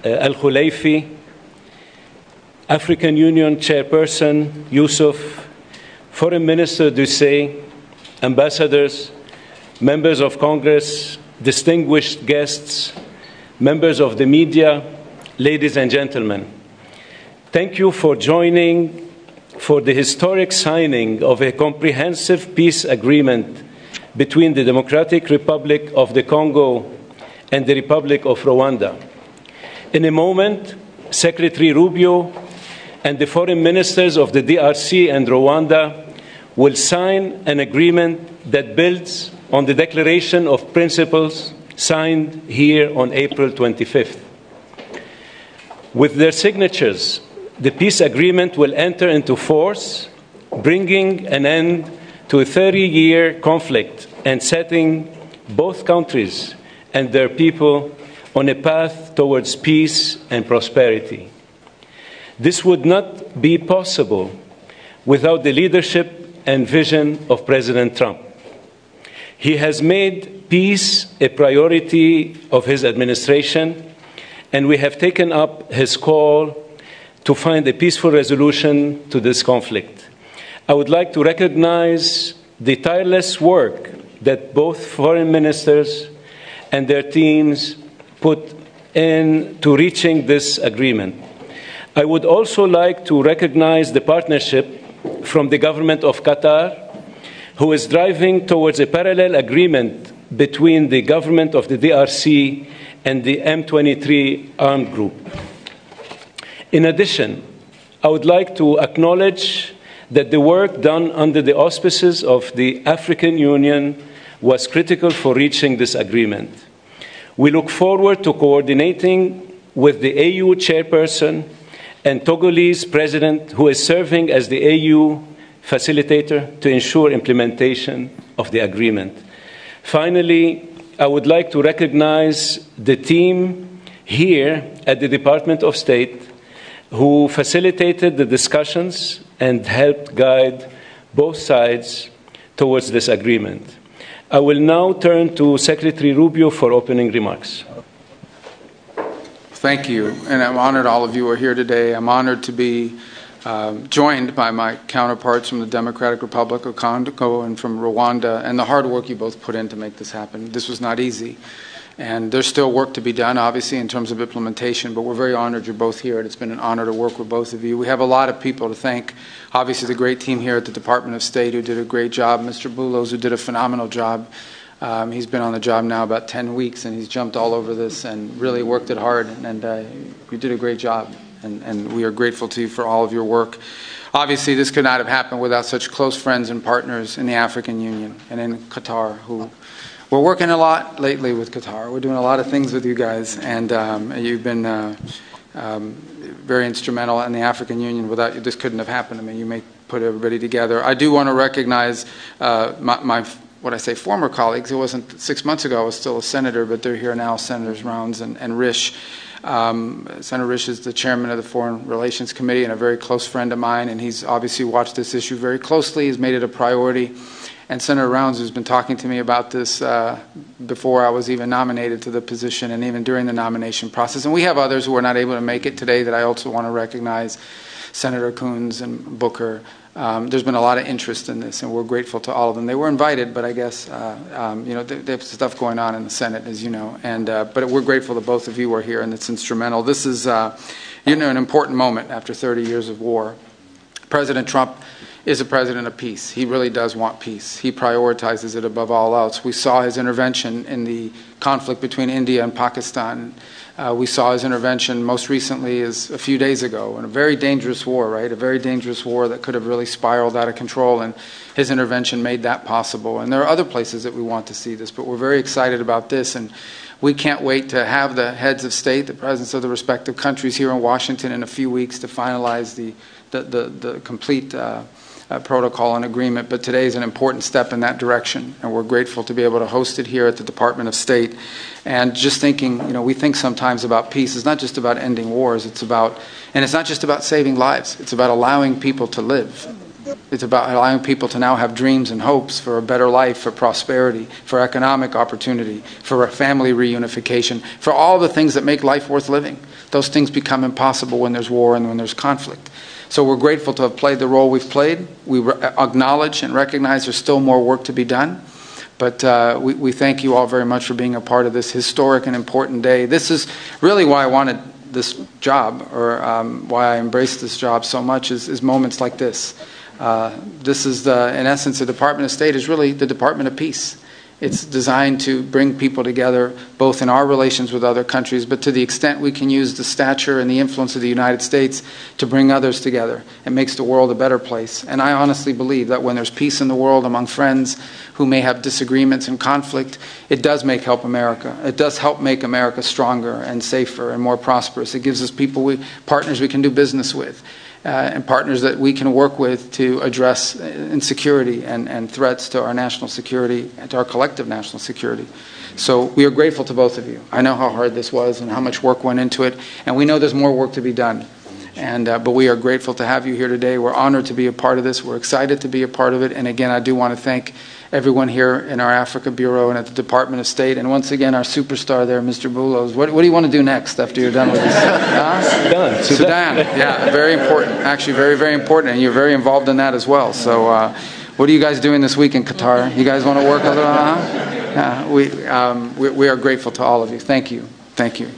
Al-Khulaifi, African Union Chairperson Yusuf, Foreign Minister Ducey, ambassadors, members of Congress, distinguished guests, members of the media, ladies and gentlemen. Thank you for joining for the historic signing of a comprehensive peace agreement between the Democratic Republic of the Congo and the Republic of Rwanda. In a moment, Secretary Rubio and the foreign ministers of the DRC and Rwanda will sign an agreement that builds on the Declaration of Principles signed here on April 25th. With their signatures, the peace agreement will enter into force, bringing an end to a 30-year conflict and setting both countries and their people on a path towards peace and prosperity. This would not be possible without the leadership and vision of President Trump. He has made peace a priority of his administration, and we have taken up his call to find a peaceful resolution to this conflict. I would like to recognize the tireless work that both foreign ministers and their teams put into reaching this agreement. I would also like to recognize the partnership from the government of Qatar, who is driving towards a parallel agreement between the government of the DRC and the M23 armed group. In addition, I would like to acknowledge that the work done under the auspices of the African Union was critical for reaching this agreement. We look forward to coordinating with the AU chairperson and Togolese president, who is serving as the AU facilitator, to ensure implementation of the agreement. Finally, I would like to recognize the team here at the Department of State who facilitated the discussions and helped guide both sides towards this agreement. I will now turn to Secretary Rubio for opening remarks. Thank you, and I'm honored all of you are here today. I'm honored to be joined by my counterparts from the Democratic Republic of Congo and from Rwanda, and the hard work you both put in to make this happen. This was not easy, and there's still work to be done, obviously, in terms of implementation, but we're very honored you're both here, and it's been an honor to work with both of you. We have a lot of people to thank. Obviously, the great team here at the Department of State who did a great job, Mr. Boulos, who did a phenomenal job. He's been on the job now about 10 weeks, and he's jumped all over this and really worked it hard, and you did a great job, and we are grateful to you for all of your work. Obviously, this could not have happened without such close friends and partners in the African Union and in Qatar, who we're working a lot lately with Qatar. We're doing a lot of things with you guys, and you've been very instrumental in the African Union. Without you, this couldn't have happened. I mean, you may put everybody together. I do want to recognize what I say, former colleagues. It wasn't 6 months ago, I was still a senator, but they're here now, Senators Rounds and Risch. Senator Risch is the chairman of the Foreign Relations Committee and a very close friend of mine, and he's obviously watched this issue very closely. He's made it a priority. And Senator Rounds has been talking to me about this before I was even nominated to the position and even during the nomination process. And we have others who are not able to make it today that I also want to recognize, Senator Coons and Booker. There's been a lot of interest in this, and we're grateful to all of them. They were invited, but I guess you know, there's stuff going on in the Senate, as you know. And but we're grateful that both of you are here, and it's instrumental. This is you know, an important moment after 30 years of war. President Trump is a president of peace. He really does want peace. He prioritizes it above all else. We saw his intervention in the conflict between India and Pakistan. We saw his intervention most recently is a few days ago in a very dangerous war, right? A very dangerous war that could have really spiraled out of control, and his intervention made that possible. And there are other places that we want to see this, but we're very excited about this, and we can't wait to have the heads of state, the presidents of the respective countries here in Washington in a few weeks to finalize the complete protocol and agreement. But today is an important step in that direction, and we're grateful to be able to host it here at the Department of State. And just thinking, you know, we think sometimes about peace. It's not just about ending wars. It's about, and it's not just about saving lives. It's about allowing people to live. It's about allowing people to now have dreams and hopes for a better life, for prosperity, for economic opportunity, for family reunification, for all the things that make life worth living. Those things become impossible when there's war and when there's conflict. So we're grateful to have played the role we've played. We acknowledge and recognize there's still more work to be done. But we thank you all very much for being a part of this historic and important day. This is really why I wanted this job, or why I embraced this job so much, is moments like this. This is, in essence, the Department of State is really the Department of Peace. It's designed to bring people together, both in our relations with other countries, but to the extent we can use the stature and the influence of the United States to bring others together. It makes the world a better place. And I honestly believe that when there's peace in the world among friends who may have disagreements and conflict, it does help America. It does help make America stronger and safer and more prosperous. It gives us partners we can do business with. And partners that we can work with to address insecurity and threats to our national security and to our collective national security. So we are grateful to both of you. I know how hard this was and how much work went into it, and we know there's more work to be done. But we are grateful to have you here today. We're honored to be a part of this. We're excited to be a part of it. And again, I do want to thank everyone here in our Africa Bureau and at the Department of State. And once again, our superstar there, Mr. Boulos. What do you want to do next after you're done with this? Sudan. Yeah, very important. Actually, very, very important. And you're very involved in that as well. So what are you guys doing this week in Qatar? You guys want to work a little? We are grateful to all of you. Thank you. Thank you.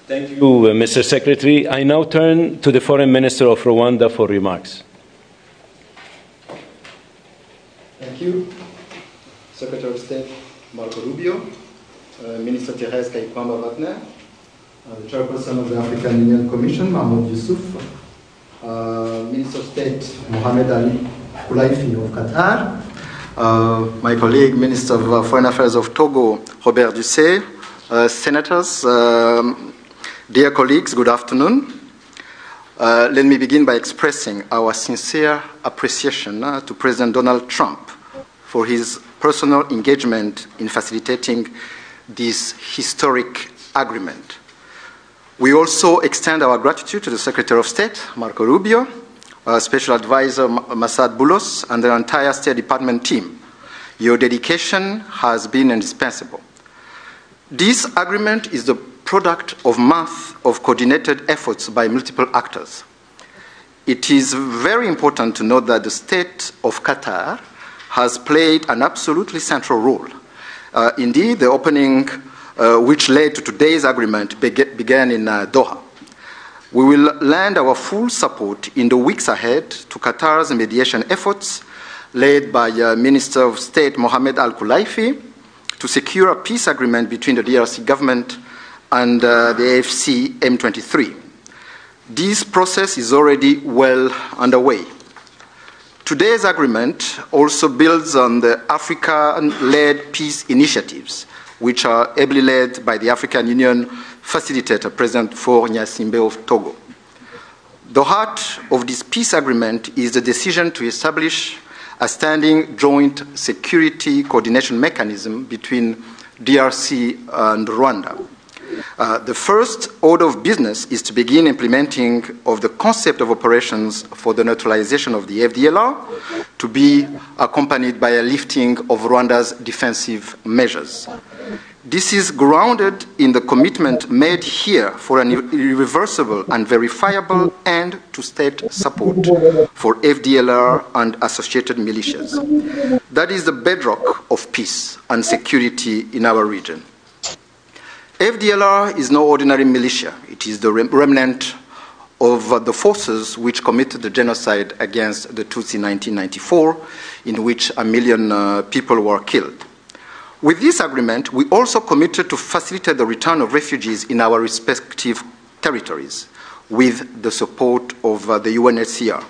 Thank you, Mr. Secretary. I now turn to the Foreign Minister of Rwanda for remarks. Thank you. Secretary of State Marco Rubio, Minister Thérèse Kaikwamba-Wagner, the Chairperson of the African Union Commission, Mahmoud Yusuf, Minister of State Mohamed Ali Koulaifi of Qatar, my colleague, Minister of Foreign Affairs of Togo, Robert Dussey, Senators, dear colleagues, good afternoon. Let me begin by expressing our sincere appreciation to President Donald Trump for his personal engagement in facilitating this historic agreement. We also extend our gratitude to the Secretary of State, Marco Rubio, Special Advisor Masad Boulos, and the entire State Department team. Your dedication has been indispensable. This agreement is the product of months of coordinated efforts by multiple actors. It is very important to note that the State of Qatar has played an absolutely central role. Indeed, the opening, which led to today's agreement, began in Doha. We will lend our full support in the weeks ahead to Qatar's mediation efforts, led by Minister of State Mohamed Al Koulaifi, to secure a peace agreement between the DRC government and the AFC M23. This process is already well underway. Today's agreement also builds on the African-led peace initiatives, which are ably led by the African Union facilitator, President Faure Gnassingbé of Togo. The heart of this peace agreement is the decision to establish a standing joint security coordination mechanism between DRC and Rwanda. The first order of business is to begin implementing of the concept of operations for the neutralization of the FDLR, to be accompanied by a lifting of Rwanda's defensive measures. This is grounded in the commitment made here for an irreversible and verifiable end to state support for FDLR and associated militias. That is the bedrock of peace and security in our region. FDLR is no ordinary militia. It is the remnant of the forces which committed the genocide against the Tutsi in 1994, in which 1 million people were killed. With this agreement, we also committed to facilitate the return of refugees in our respective territories with the support of the UNHCR.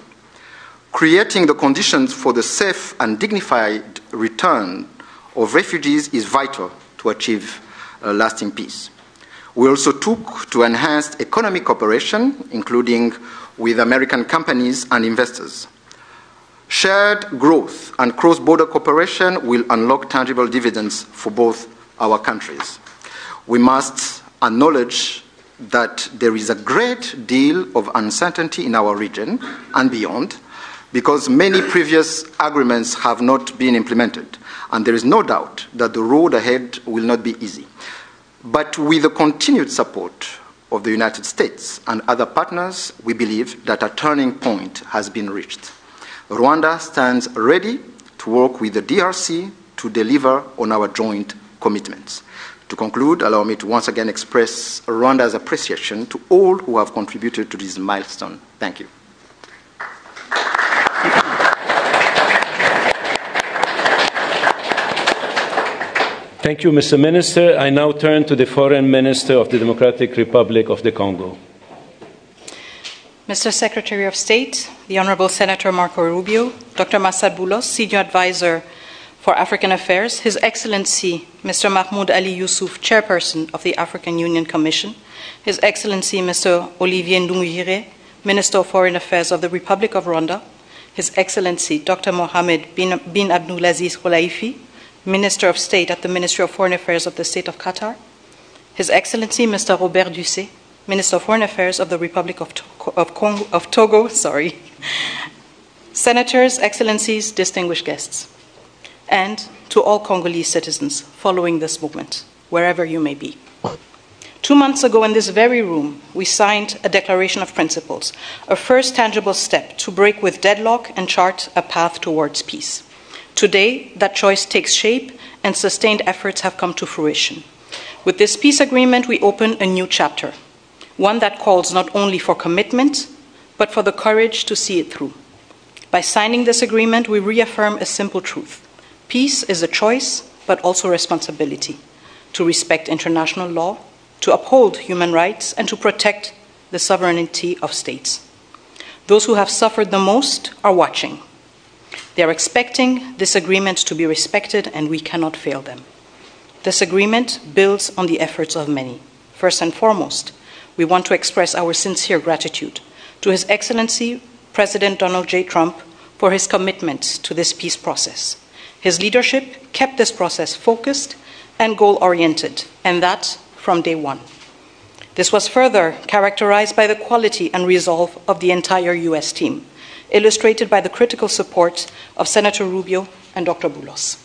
Creating the conditions for the safe and dignified return of refugees is vital to achieve lasting peace. We also took to enhance economic cooperation, including with American companies and investors. Shared growth and cross-border cooperation will unlock tangible dividends for both our countries. We must acknowledge that there is a great deal of uncertainty in our region and beyond, because many previous agreements have not been implemented, and there is no doubt that the road ahead will not be easy. But with the continued support of the United States and other partners, we believe that a turning point has been reached. Rwanda stands ready to work with the DRC to deliver on our joint commitments. To conclude, allow me to once again express Rwanda's appreciation to all who have contributed to this milestone. Thank you. Thank you, Mr. Minister. I now turn to the Foreign Minister of the Democratic Republic of the Congo. Mr. Secretary of State, the Honorable Senator Marco Rubio, Dr. Massad Boulos, Senior Advisor for African Affairs, His Excellency Mr. Mahmoud Ali Yusuf, Chairperson of the African Union Commission, His Excellency Mr. Olivier Nduhungirehe, Minister of Foreign Affairs of the Republic of Rwanda, His Excellency Dr. Mohamed bin Abdulaziz Khelaifi, Minister of State at the Ministry of Foreign Affairs of the State of Qatar, His Excellency Mr. Robert Dussey, Minister of Foreign Affairs of the Republic of Togo, Senators, Excellencies, distinguished guests, and to all Congolese citizens following this movement, wherever you may be. 2 months ago in this very room, we signed a Declaration of Principles, a first tangible step to break with deadlock and chart a path towards peace. Today, that choice takes shape and sustained efforts have come to fruition. With this peace agreement, we open a new chapter, one that calls not only for commitment, but for the courage to see it through. By signing this agreement, we reaffirm a simple truth. Peace is a choice, but also responsibility, to respect international law, to uphold human rights, and to protect the sovereignty of states. Those who have suffered the most are watching. They are expecting this agreement to be respected, and we cannot fail them. This agreement builds on the efforts of many. First and foremost, we want to express our sincere gratitude to His Excellency President Donald J. Trump for his commitment to this peace process. His leadership kept this process focused and goal-oriented, and that from day one. This was further characterized by the quality and resolve of the entire U.S. team, illustrated by the critical support of Senator Rubio and Dr. Boulos.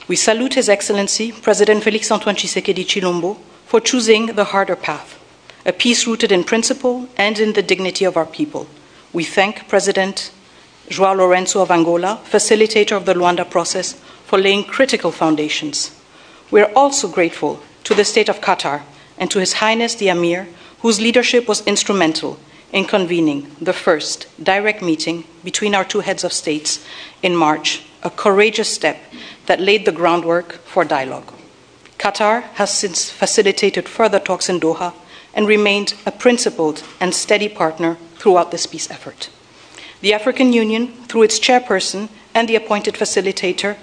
We salute His Excellency, President Félix-Antoine Tshisekedi Tshilombo, for choosing the harder path, a peace rooted in principle and in the dignity of our people. We thank President João Lourenço of Angola, facilitator of the Luanda process, for laying critical foundations. We are also grateful to the State of Qatar and to His Highness the Emir, whose leadership was instrumental in convening the first direct meeting between our two heads of states in March, a courageous step that laid the groundwork for dialogue. Qatar has since facilitated further talks in Doha and remained a principled and steady partner throughout this peace effort. The African Union, through its chairperson and the appointed facilitator,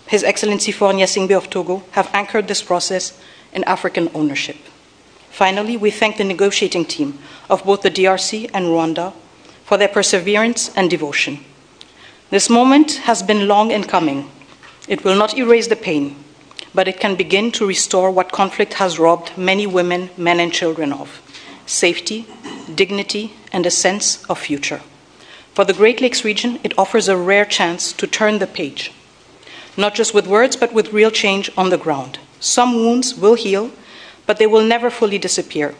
His Excellency Faure Gnassingbé of Togo, have anchored this process in African ownership. Finally, we thank the negotiating team of both the DRC and Rwanda for their perseverance and devotion. This moment has been long in coming. It will not erase the pain, but it can begin to restore what conflict has robbed many women, men, and children of: safety, dignity, and a sense of future. For the Great Lakes region, it offers a rare chance to turn the page, not just with words, but with real change on the ground. Some wounds will heal, but they will never fully disappear.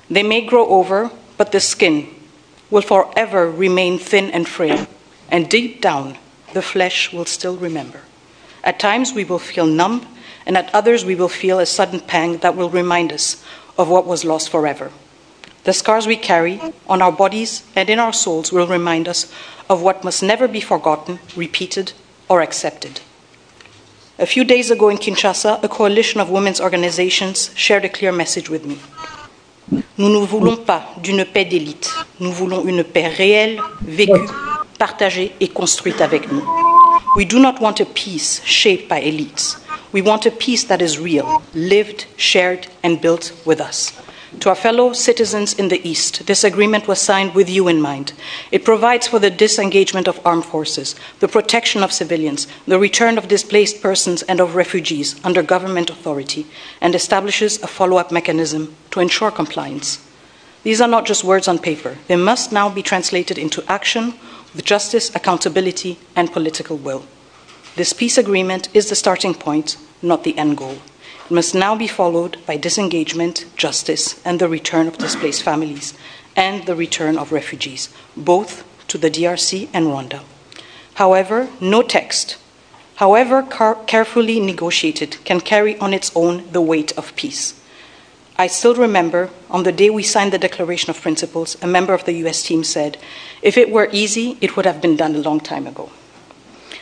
They may grow over, but the skin will forever remain thin and frail, and deep down, the flesh will still remember. At times, we will feel numb, and at others, we will feel a sudden pang that will remind us of what was lost forever. The scars we carry on our bodies and in our souls will remind us of what must never be forgotten, repeated, or accepted. A few days ago in Kinshasa, a coalition of women's organizations shared a clear message with me. Nous ne voulons pas d'une paix d'élite. Nous voulons une paix réelle, vécue, partagée et construite avec nous. We do not want a peace shaped by elites. We want a peace that is real, lived, shared, and built with us. To our fellow citizens in the East, this agreement was signed with you in mind. It provides for the disengagement of armed forces, the protection of civilians, the return of displaced persons and of refugees under government authority, and establishes a follow-up mechanism to ensure compliance. These are not just words on paper. They must now be translated into action, with justice, accountability, and political will. This peace agreement is the starting point, not the end goal. It must now be followed by disengagement, justice, and the return of displaced families, and the return of refugees, both to the DRC and Rwanda. However, no text, however carefully negotiated, can carry on its own the weight of peace. I still remember, on the day we signed the Declaration of Principles, a member of the US team said, "If it were easy, it would have been done a long time ago."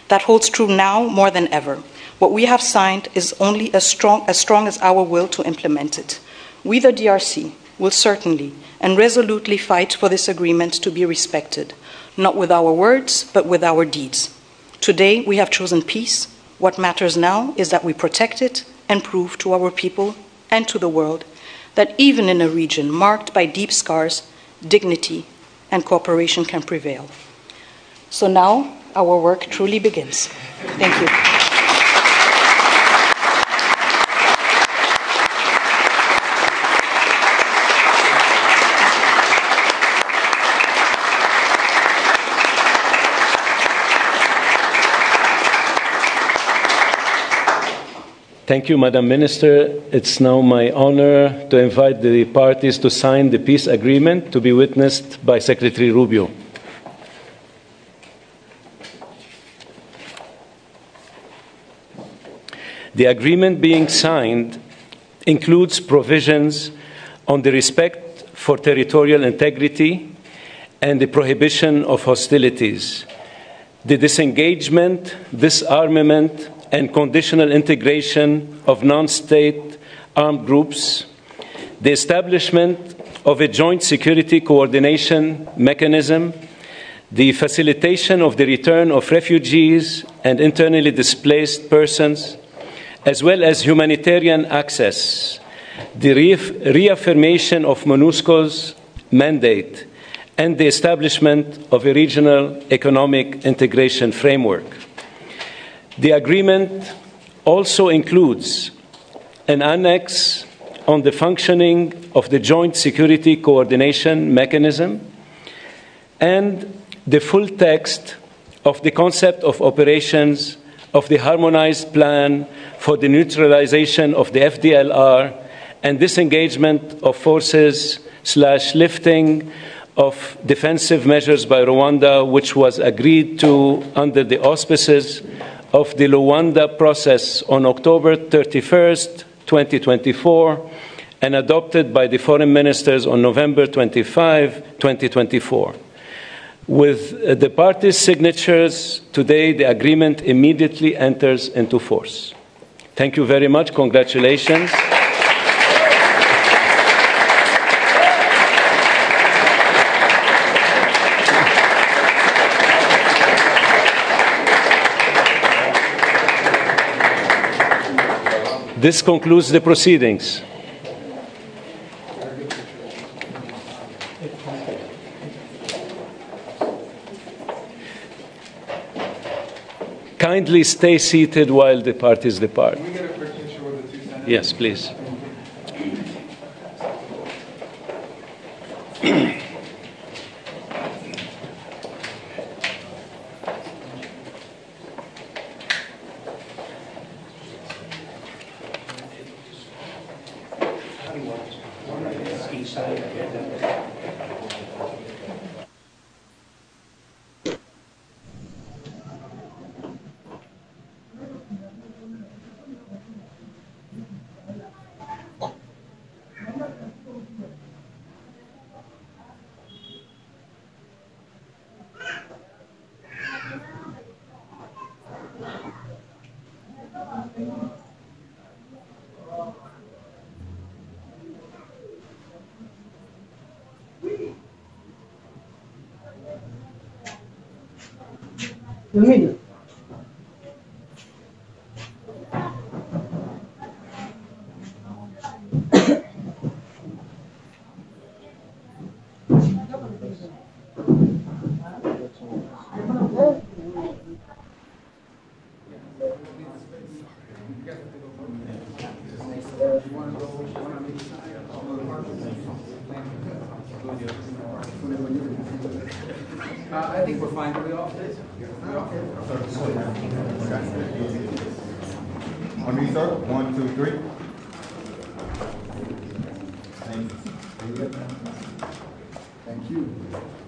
That holds true now more than ever. What we have signed is only as strong as our will to implement it. We, the DRC, will certainly and resolutely fight for this agreement to be respected, not with our words, but with our deeds. Today, we have chosen peace. What matters now is that we protect it and prove to our people and to the world that even in a region marked by deep scars, dignity and cooperation can prevail. So now, our work truly begins. Thank you. Thank you, Madam Minister. It's now my honor to invite the parties to sign the peace agreement to be witnessed by Secretary Rubio. The agreement being signed includes provisions on the respect for territorial integrity and the prohibition of hostilities, the disengagement, disarmament, and conditional integration of non-state armed groups, the establishment of a joint security coordination mechanism, the facilitation of the return of refugees and internally displaced persons, as well as humanitarian access, the reaffirmation of MONUSCO's mandate, and the establishment of a regional economic integration framework. The agreement also includes an annex on the functioning of the Joint Security Coordination Mechanism and the full text of the concept of operations of the Harmonized Plan for the Neutralization of the FDLR and disengagement of forces / lifting of defensive measures by Rwanda, which was agreed to under the auspices of the Luanda process on October 31st, 2024, and adopted by the foreign ministers on November 25, 2024. With the parties' signatures today, the agreement immediately enters into force. Thank you very much. Congratulations. This concludes the proceedings. Kindly stay seated while the parties depart. Can we get a quick picture with the two senators? Yes, please. I think we're fine. Are we off? On me, sir. 1, 2, 3. Thank you. Thank you.